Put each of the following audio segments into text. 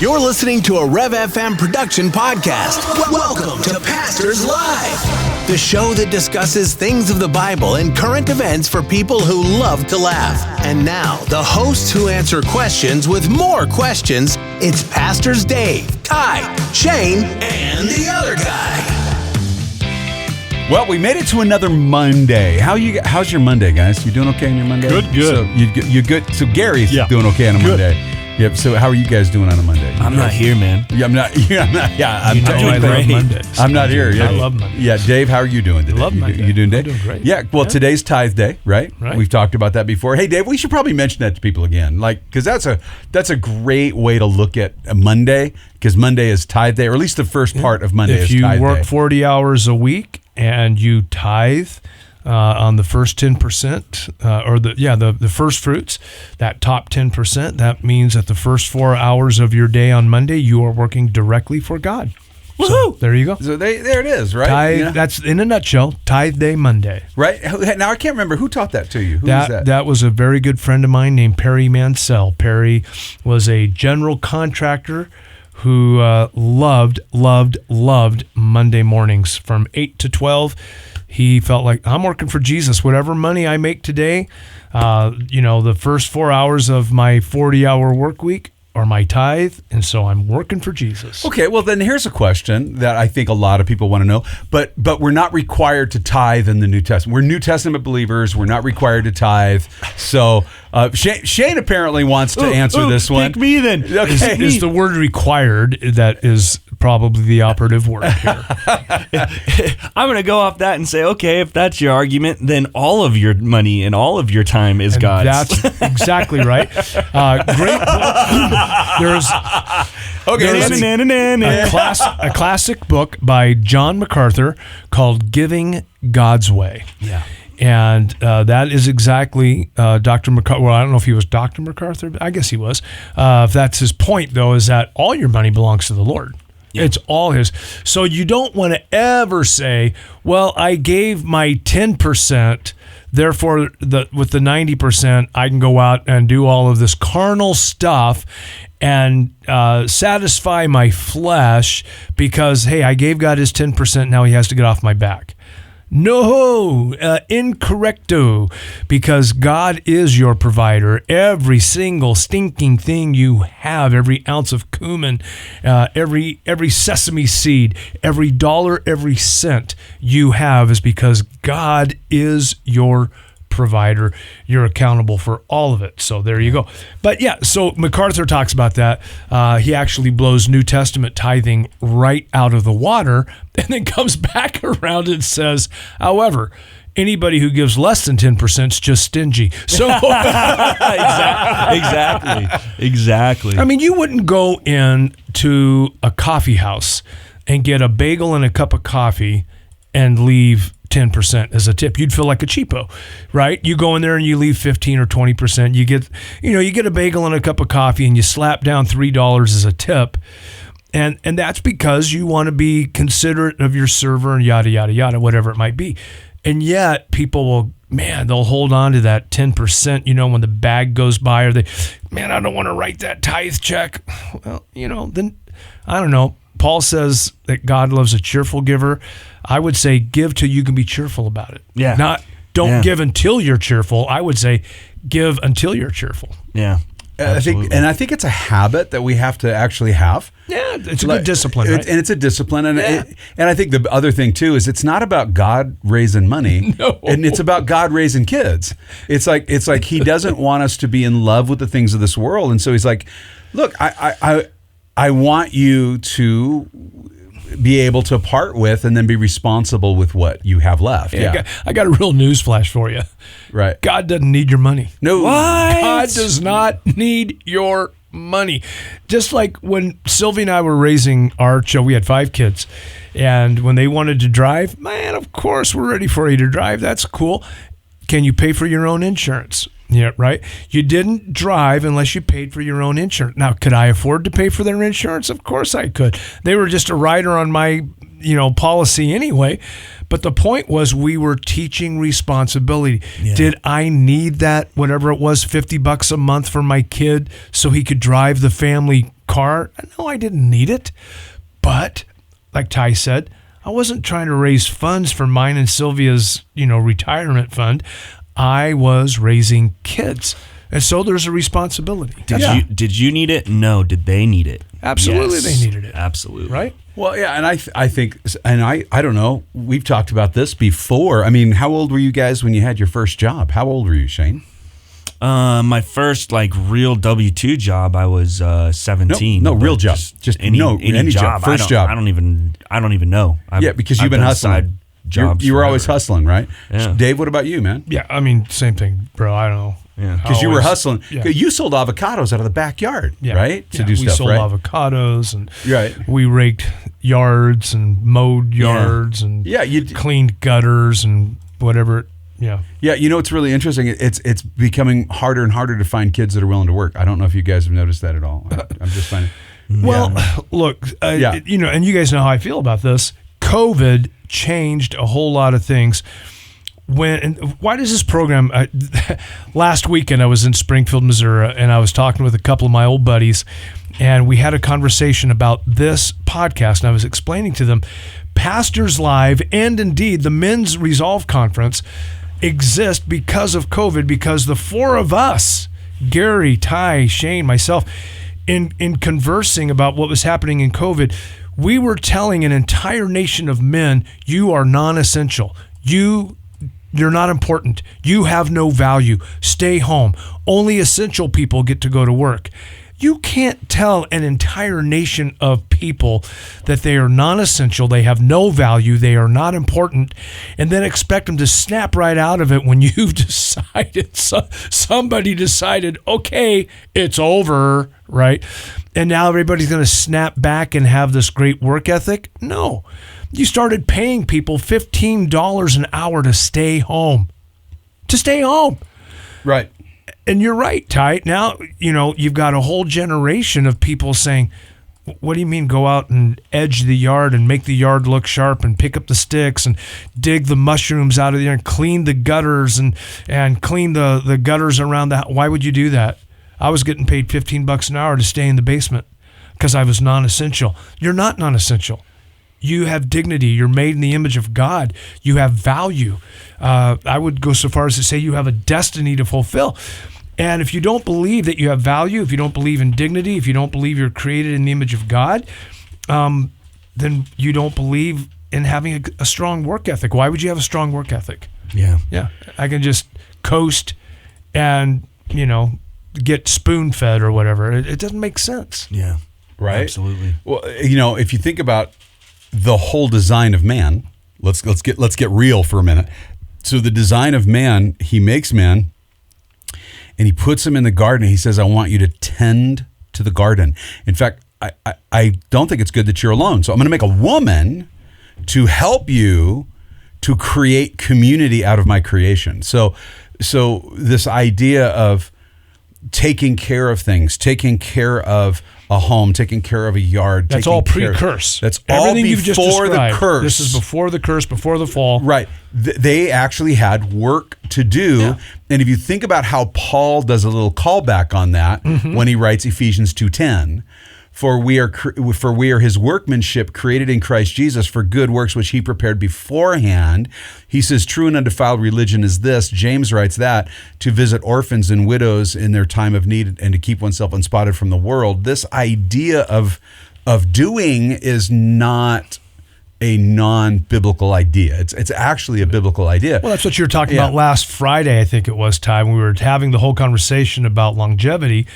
You're listening to a Rev FM production podcast. Welcome to Pastors Live, the show that discusses things of the Bible and current events for people who love to laugh. And now, the hosts who answer questions with more questions. It's Pastors Dave, Ty, Shane, and the other guy. Well, we made it to another Monday. How's your Monday, guys? You doing okay on your Monday? Good. So you're good. So Gary's doing okay on a Monday. Yep. So how are you guys doing on a Monday? I'm not here, man. Yeah, I'm not. Yeah, I'm doing great. Mondays. I'm not here. Yeah. I love Mondays. Yeah, Dave, how are you doing today? I love Monday. You doing Dave? I'm doing great. Yeah. Well, today's Tithe Day, right? Right. We've talked about that before. Hey, Dave, we should probably mention that to people again, because that's a great way to look at a Monday, because Monday is Tithe Day, or at least the first part of Monday is If Tithe you work Day. 40 hours a week and you tithe on the first 10%, or the first fruits, that top 10%, that means that the first 4 hours of your day on Monday, you are working directly for God. Woohoo! So, there you go. So there it is, right? Tithe, You know? that's in a nutshell, Tithe Day Monday. Right. Now, I can't remember who taught that to you. Who was that? That was a very good friend of mine named Perry Mansell. Perry was a general contractor who loved Monday mornings from 8 to 12. He felt like, I'm working for Jesus. Whatever money I make today, the first 4 hours of my 40-hour work week are my tithe, and so I'm working for Jesus. Okay, well then here's a question that I think a lot of people want to know, but we're not required to tithe in the New Testament. We're New Testament believers. We're not required to tithe. So Shane apparently wants to answer this one. Pick me then. Okay. Is the word required that is probably the operative word here. I'm going to go off that and say, okay, if that's your argument, then all of your money and all of your time is And God's. that's exactly right. Great book. There's a classic book by John MacArthur called Giving God's Way. Yeah. And that is exactly Dr. MacArthur. Well, I don't know if he was Dr. MacArthur, but I guess he was. If that's his point, though, is that all your money belongs to the Lord. Yeah. It's all his. So you don't want to ever say, well, I gave my 10%, therefore with the 90%, I can go out and do all of this carnal stuff and satisfy my flesh because, hey, I gave God his 10%, now he has to get off my back. No, incorrecto, because God is your provider. Every single stinking thing you have, every ounce of cumin, every sesame seed, every dollar, every cent you have is because God is your provider. You're accountable for all of it. So there you go. But yeah, so MacArthur talks about that. He actually blows New Testament tithing right out of the water and then comes back around and says, however, anybody who gives less than 10% is just stingy. So Exactly. I mean, you wouldn't go in to a coffee house and get a bagel and a cup of coffee and leave 10% as a tip. You'd feel like a cheapo, right? You go in there and you leave 15 or 20%. You get a bagel and a cup of coffee and you slap down $3 as a tip. And that's because you want to be considerate of your server and yada, yada, yada, whatever it might be. And yet people they'll hold on to that 10%, when the bag goes by, or I don't want to write that tithe check. Well, then I don't know. Paul says that God loves a cheerful giver. I would say give till you can be cheerful about it. Yeah. Don't give until you're cheerful. I would say give until you're cheerful. Yeah. I think it's a habit that we have to actually have. Yeah, it's a good discipline, right? And it's a discipline. And I think the other thing, too, is it's not about God raising money. No. And it's about God raising kids. It's like he doesn't want us to be in love with the things of this world. And so he's like, look, I want you to be able to part with and then be responsible with what you have left. Yeah. I got a real news flash for you. Right. God doesn't need your money. No. What? God does not need your money. Just like when Sylvie and I were raising our child, we had 5 kids. And when they wanted to drive, man, of course, we're ready for you to drive. That's cool. Can you pay for your own insurance? Yeah, right. You didn't drive unless you paid for your own insurance. Now, could I afford to pay for their insurance? Of course I could. They were just a rider on my, policy anyway. But the point was we were teaching responsibility. Yeah. Did I need that, whatever it was, $50 a month for my kid so he could drive the family car. No, I didn't need it. But like Ty said, I wasn't trying to raise funds for mine and Sylvia's, retirement fund. I was raising kids. And so there's a responsibility. Did you need it? No. Did they need it? Absolutely, Yes. they needed it. Absolutely. Right? Well, yeah, and I think, and I don't know, we've talked about this before. I mean, how old were you guys when you had your first job? How old were you, Shane? My first real W-2 job, I was 17. No, real but job. Just any job. First job. I don't even know. Because you've been done hustling. side jobs. You were always forever. hustling, right? Yeah. Dave, what about you, man? Yeah, I mean, same thing, bro. I don't know. Yeah. Because you were Always- hustling. yeah. You sold avocados out of the backyard, right? To do we stuff, sold right? avocados and Right. we raked yards and mowed yards and cleaned gutters and whatever. Yeah. Yeah, it's really interesting. It's becoming harder and harder to find kids that are willing to work. I don't know if you guys have noticed that at all. I'm just finding. Well, look, and you guys know how I feel about this. COVID changed a whole lot of things. Why does this program? Last weekend I was in Springfield, Missouri, and I was talking with a couple of my old buddies, and we had a conversation about this podcast. And I was explaining to them, Pastors Live, and indeed the Men's Resolve Conference, exist because of COVID. Because the four of us, Gary, Ty, Shane, myself, in conversing about what was happening in COVID, we were telling an entire nation of men, you are non-essential. You're not important. You have no value. Stay home. Only essential people get to go to work. You can't tell an entire nation of people that they are non-essential, they have no value, they are not important, and then expect them to snap right out of it when you've decided, somebody decided, okay, it's over, right? And now everybody's going to snap back and have this great work ethic? No. You started paying people $15 an hour to stay home. To stay home. Right. And you're right, Ty. Now, you've got a whole generation of people saying, what do you mean go out and edge the yard and make the yard look sharp and pick up the sticks and dig the mushrooms out of there and clean the gutters and clean the gutters around the house? Why would you do that? I was getting paid $15 an hour to stay in the basement because I was non-essential. You're not non-essential. You have dignity. You're made in the image of God. You have value. I would go so far as to say you have a destiny to fulfill. And if you don't believe that you have value, if you don't believe in dignity, if you don't believe you're created in the image of God, then you don't believe in having a strong work ethic. Why would you have a strong work ethic? Yeah. Yeah. I can just coast and, get spoon-fed or whatever. It doesn't make sense. Yeah. Right. Absolutely. Well, if you think about the whole design of man, let's get real for a minute. So the design of man, he makes man and he puts him in the garden. He says, I want you to tend to the garden. In fact, I don't think it's good that you're alone. So I'm going to make a woman to help you to create community out of my creation. So this idea of taking care of things, taking care of a home, taking care of a yard. That's all pre-curse. That's everything all you've just before the described. curse. This is before the curse, before the fall. Right. They actually had work to do. Yeah. And if you think about how Paul does a little callback on that when he writes Ephesians 2:10, for we are his workmanship created in Christ Jesus for good works which he prepared beforehand. He says, true and undefiled religion is this. James writes that, to visit orphans and widows in their time of need and to keep oneself unspotted from the world. This idea of doing is not a non-biblical idea. It's actually a biblical idea. Well, that's what you were talking about last Friday, I think it was, Ty, when we were having the whole conversation about longevity.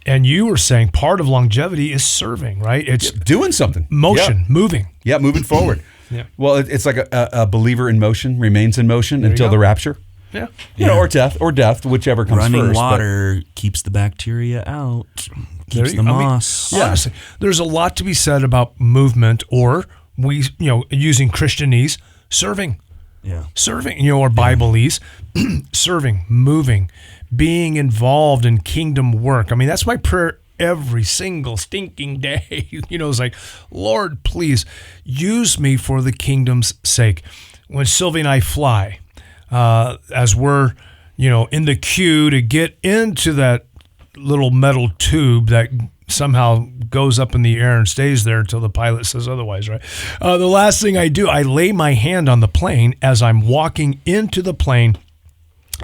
And you were saying part of longevity is serving, right? It's doing something. Motion, moving. Yeah, moving forward. Yeah. Well, it's like a believer in motion remains in motion until the rapture. Yeah. Or death, whichever comes Running first. water keeps the bacteria out, keeps the moss. Honestly, there's a lot to be said about movement, or using Christianese, serving. Yeah. Serving, or Bibleese, serving, moving, being involved in kingdom work. I mean, that's my prayer every single stinking day. It's like, Lord, please use me for the kingdom's sake. When Sylvie and I fly, as we're, in the queue to get into that little metal tube that somehow goes up in the air and stays there until the pilot says otherwise, right? The last thing I do, I lay my hand on the plane as I'm walking into the plane.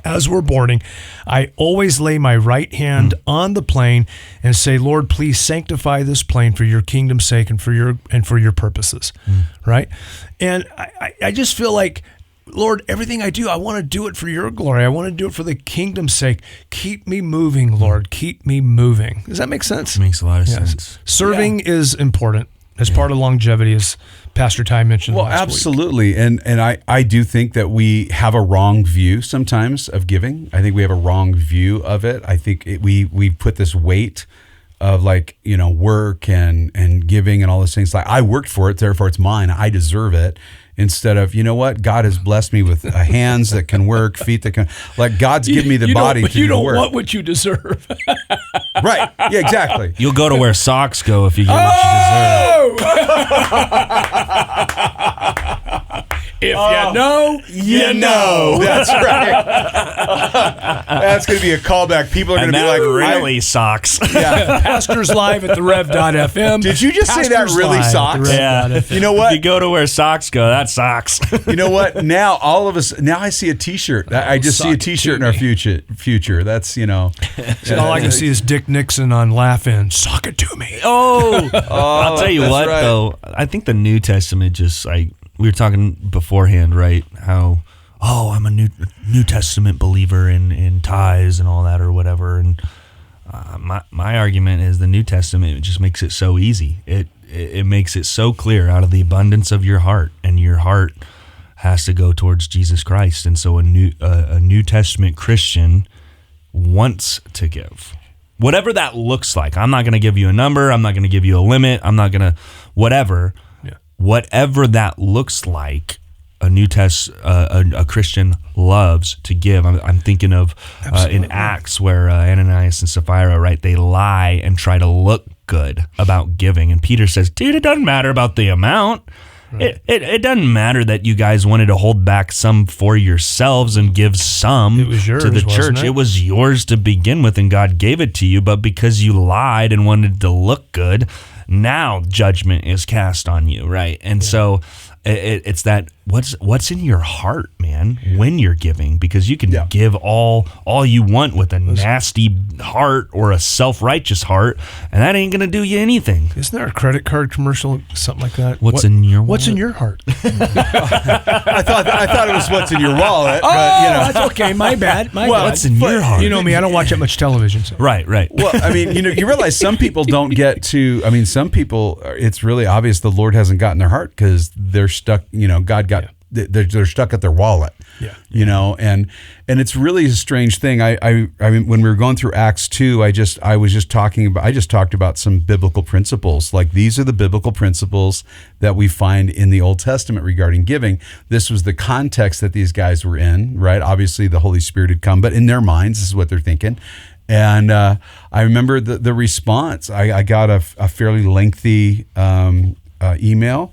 As we're boarding, I always lay my right hand on the plane and say, Lord, please sanctify this plane for your kingdom's sake and for your purposes, right? And I just feel like, Lord, everything I do, I want to do it for your glory. I want to do it for the kingdom's sake. Keep me moving, Lord. Keep me moving. Does that make sense? It makes a lot of sense. Serving is important as part of longevity, as Pastor Ty mentioned last week. Absolutely. And I do think that we have a wrong view sometimes of giving. I think we have a wrong view of it. I think we put this weight of work and giving and all those things. Like, I worked for it, therefore it's mine. I deserve it. Instead of, you know what, God has blessed me with hands that can work, feet that can, God's given me the body to do the work. You don't want what you deserve. Right. Yeah, exactly. You'll go to where socks go if you get what you deserve. If you know, you know. That's right. That's going to be a callback. People are going to be like, really socks. Yeah. Pastors Live at the Rev.fm. Did you just say that really socks? Yeah. You know what? If you go to where socks go, that socks. You know what? Now all of us. Now I see a T-shirt. I just see a T-shirt in our future. That's all I can see is Dick Nixon on Laugh-In. Sock it to me. I'll tell you what, right. though. I think the New Testament just we were talking beforehand, right? How I'm a New Testament believer in tithes and all that or whatever. And my argument is the New Testament just makes it so easy. It makes it so clear out of the abundance of your heart, and your heart has to go towards Jesus Christ. And so a New Testament Christian wants to give. Whatever that looks like. I'm not going to give you a number. I'm not going to give you a limit. I'm not going to whatever. Yeah. Whatever that looks like, a Christian loves to give. I'm thinking of in Acts where Ananias and Sapphira, right? They lie and try to look good about giving, and Peter says, "Dude, it doesn't matter about the amount. Right. It doesn't matter that you guys wanted to hold back some for yourselves and give some to the church. It was yours to begin with, and God gave it to you. But because you lied and wanted to look good, now judgment is cast on you, right? And so it's that what's in your heart, man, when you're giving, because you can give all you want with a nasty heart or a self-righteous heart, and that ain't gonna do you anything. Isn't there a credit card commercial, something like that? What's in your wallet? What's in your heart? I thought it was what's in your wallet. Oh, but, that's okay. My bad. What's in your heart? You know me. I don't watch that much television. So. Right. Well, I mean, you realize some people don't get to. I mean, some people, it's really obvious the Lord hasn't gotten their heart because they're stuck. God got. Yeah. They're stuck at their wallet. Yeah. And it's really a strange thing. I mean, when we were going through Acts 2, I just talked about some biblical principles. Like, these are the biblical principles that we find in the Old Testament regarding giving. This was the context that these guys were in, right? Obviously the Holy Spirit had come, but in their minds, this is what they're thinking. And I remember the response. I got a fairly lengthy email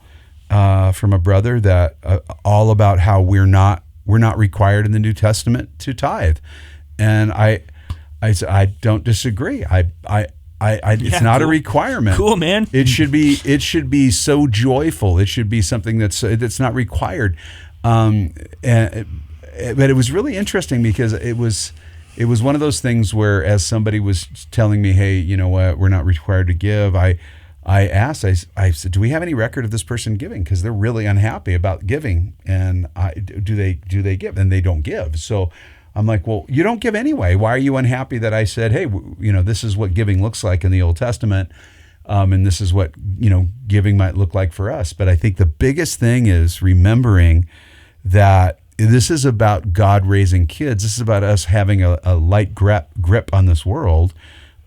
from a brother that all about how we're not required in the New Testament to tithe, and I don't disagree. It's not a requirement. Cool, man. It should be so joyful. It should be something that's not required. But it was really interesting because it was one of those things where, as somebody was telling me, hey, you know what, we're not required to give, I asked, I said, do we have any record of this person giving? Because they're really unhappy about giving. And do they give? And they don't give. So I'm like, well, you don't give anyway. Why are you unhappy that I said, hey, this is what giving looks like in the Old Testament. And this is what, giving might look like for us. But I think the biggest thing is remembering that this is about God raising kids. This is about us having a light grip on this world.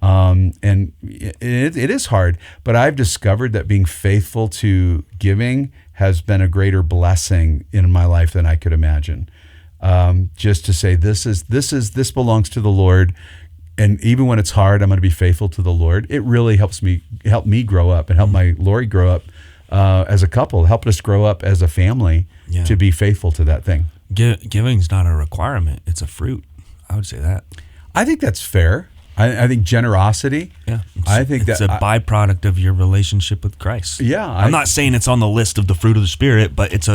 And it is hard, but I've discovered that being faithful to giving has been a greater blessing in my life than I could imagine. Just to say, this belongs to the Lord. And even when it's hard, I'm going to be faithful to the Lord. It really helped me grow up and help my Lori grow up, as a couple, helped us grow up as a family to be faithful to that thing. Giving's not a requirement. It's a fruit. I would say that. I think that's fair. I think generosity I think it's a byproduct of your relationship with Christ. Yeah, I'm not saying it's on the list of the fruit of the Spirit, but it's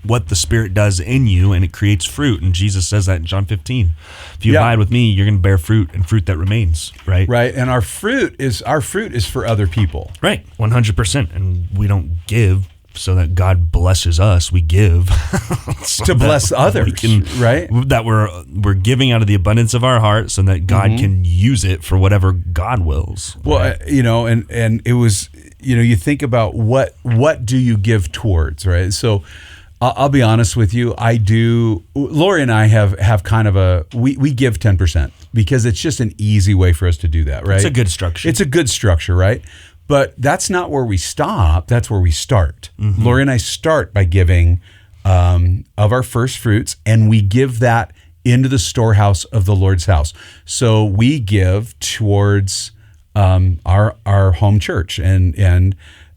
what the Spirit does in you, and it creates fruit. And Jesus says that in John 15. If you abide with me, you're going to bear fruit, and fruit that remains. Right. Right. And our fruit is for other people. Right. 100%. And we don't give so that God blesses us. We give so to bless others, right? That we're giving out of the abundance of our heart so that God can use it for whatever God wills. Well, right? And it was, you think about what do you give towards, right? So I'll be honest with you. Lori and I have kind of we give 10% because it's just an easy way for us to do that, right? It's a good structure. It's a good structure, right? But that's not where we stop. That's where we start. Lori and I start by giving of our first fruits, and we give that into the storehouse of the Lord's house. So we give towards our home church, and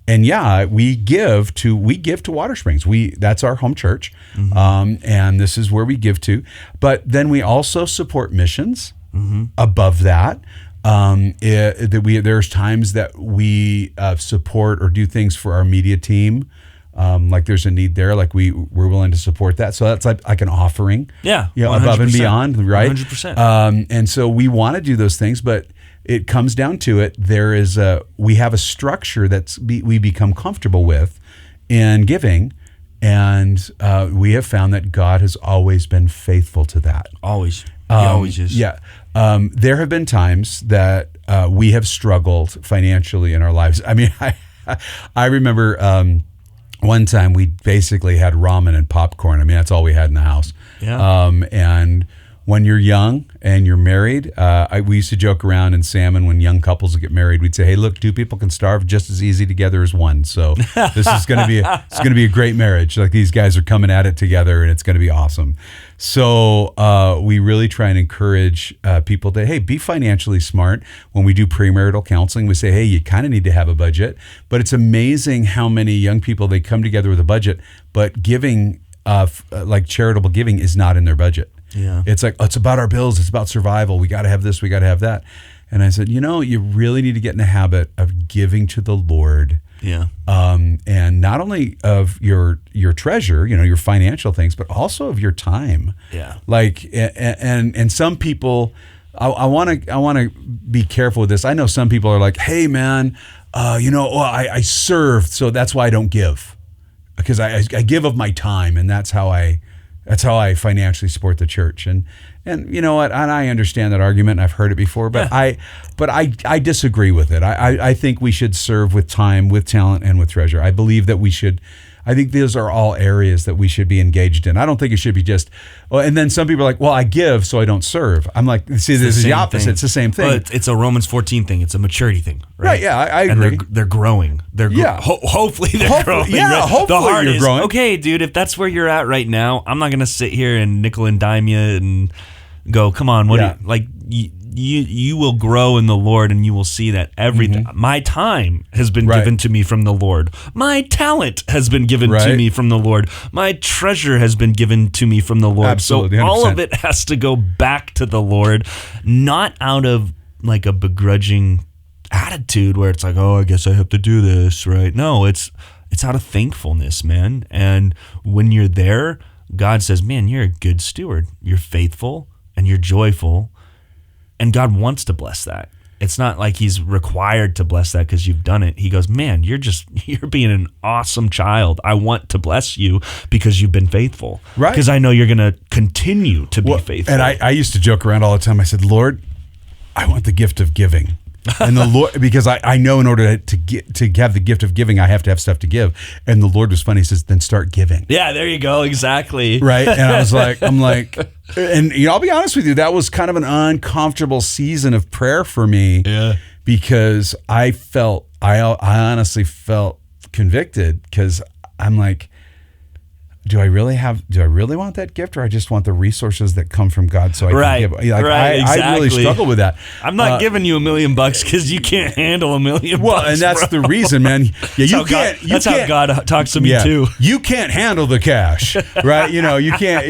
yeah, we give to Water Springs. That's our home church, and this is where we give to. But then we also support missions above that. There's times that we support or do things for our media team. Like there's a need there, like we're willing to support that. So that's like an offering. Yeah. Above and beyond, right? 100%. And so we want to do those things, but it comes down to it. We have a structure we become comfortable with in giving. And we have found that God has always been faithful to that. Always. He always is. Yeah. There have been times that we have struggled financially in our lives. I mean, I remember one time we basically had ramen and popcorn. I mean, that's all we had in the house. Yeah. And when you're young and you're married, we used to joke around in Salmon when young couples would get married. We'd say, "Hey, look, two people can starve just as easy together as one." So this is going to be a great marriage. Like these guys are coming at it together, and it's going to be awesome. So we really try and encourage people to, hey, be financially smart. When we do premarital counseling, we say, hey, you kind of need to have a budget. But it's amazing how many young people, they come together with a budget, but giving, like charitable giving, is not in their budget. Yeah. It's like, it's about our bills. It's about survival. We got to have this. We got to have that. And I said, you really need to get in the habit of giving to the Lord. Yeah. And not only of your treasure, your financial things, but also of your time. Yeah. Like, and some people, I want to be careful with this. I know some people are like, hey man, I served, so that's why I don't give, because I give of my time, and that's how I financially support the church. And you know what? And I understand that argument, and I've heard it before, but I disagree with it. I think we should serve with time, with talent, and with treasure. I believe that we should. I think those are all areas that we should be engaged in. I don't think it should be just. Well, and then some people are like, "Well, I give, so I don't serve." I'm like, "See, this is the opposite. Thing. It's the same thing." Well, it's a Romans 14 thing. It's a maturity thing, right? Right. Yeah, I agree. And they're growing. Hopefully they're growing. Yeah, right? hopefully the heart you're is growing. Okay, dude. If that's where you're at right now, I'm not gonna sit here and nickel and dime you and go, "Come on, what?" Yeah. You will grow in the Lord, and you will see that everything. My time has been given to me from the Lord. My talent has been given to me from the Lord. My treasure has been given to me from the Lord. Absolutely, so 100%. all of it has to go back to the Lord, not out of like a begrudging attitude where it's like, oh, I guess I have to do this, right? No, it's out of thankfulness, man. And when you're there, God says, man, you're a good steward. You're faithful and you're joyful. And God wants to bless that. It's not like he's required to bless that because you've done it. He goes, man, you're being an awesome child. I want to bless you because you've been faithful. Right. Because I know you're going to continue to be faithful. And I used to joke around all the time. I said, Lord, I want the gift of giving. And the Lord, because I know in order to have the gift of giving, I have to have stuff to give. And the Lord was funny. He says, then start giving. Yeah, there you go. Exactly. Right. And I'm like, and I'll be honest with you, that was kind of an uncomfortable season of prayer for me. Yeah. Because I honestly felt convicted, because I'm like, do I really want that gift, or I just want the resources that come from God so I can give? Like, I really struggle with that. I'm not giving you $1 million because you can't handle $1 million. Well, and that's the reason, man. Yeah, that's how God talks to me too. You can't handle the cash, right? You can't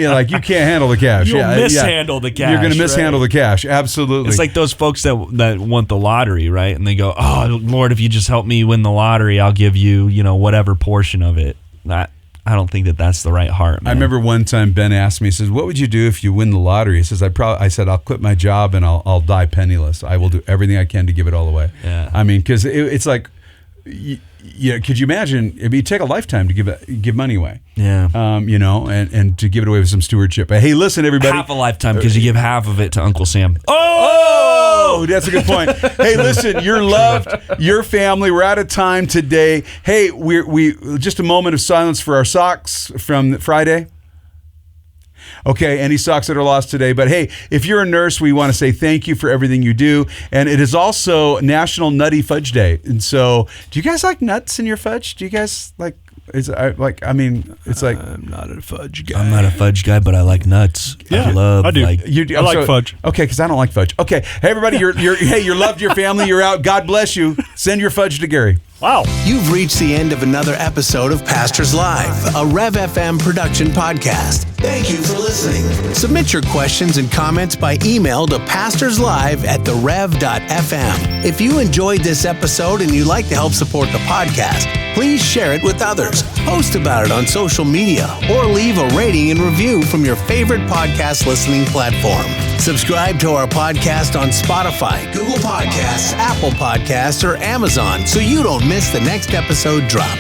handle the cash. You'll mishandle the cash. You're going to mishandle the cash. Absolutely. It's like those folks that want the lottery, right? And they go, "Oh, Lord, if you just help me win the lottery, I'll give you, whatever portion of it." I don't think that's the right heart, man. I remember one time Ben asked me, he says, "What would you do if you win the lottery?" He says, I said, "I'll quit my job and I'll die penniless. I will do everything I can to give it all away." Yeah. I mean, because it's like, could you imagine? It'd take a lifetime to give money away. Yeah. And to give it away with some stewardship. But hey, listen, everybody. Half a lifetime because you give half of it to Uncle Sam. Oh, that's a good point. Hey, listen, you're loved. Your family. We're out of time today. Hey, we just a moment of silence for our socks from Friday. Okay, any socks that are lost today. But hey, if you're a nurse, we want to say thank you for everything you do. And it is also National Nutty Fudge Day. And so, do you guys like nuts in your fudge? Do you guys like? It's like I'm not a fudge guy. I'm not a fudge guy, but I like nuts. Yeah, I do. I like fudge. Okay, because I don't like fudge. Okay, hey everybody, you're loved, your family, you're out. God bless you. Send your fudge to Gary. Wow. You've reached the end of another episode of Pastors Live, a Rev FM production podcast. Thank you for listening. Submit your questions and comments by email to pastorslive@therev.fm. If you enjoyed this episode and you'd like to help support the podcast, please share it with others, post about it on social media, or leave a rating and review from your favorite podcast listening platform. Subscribe to our podcast on Spotify, Google Podcasts, Apple Podcasts, or Amazon so you don't miss the next episode drop.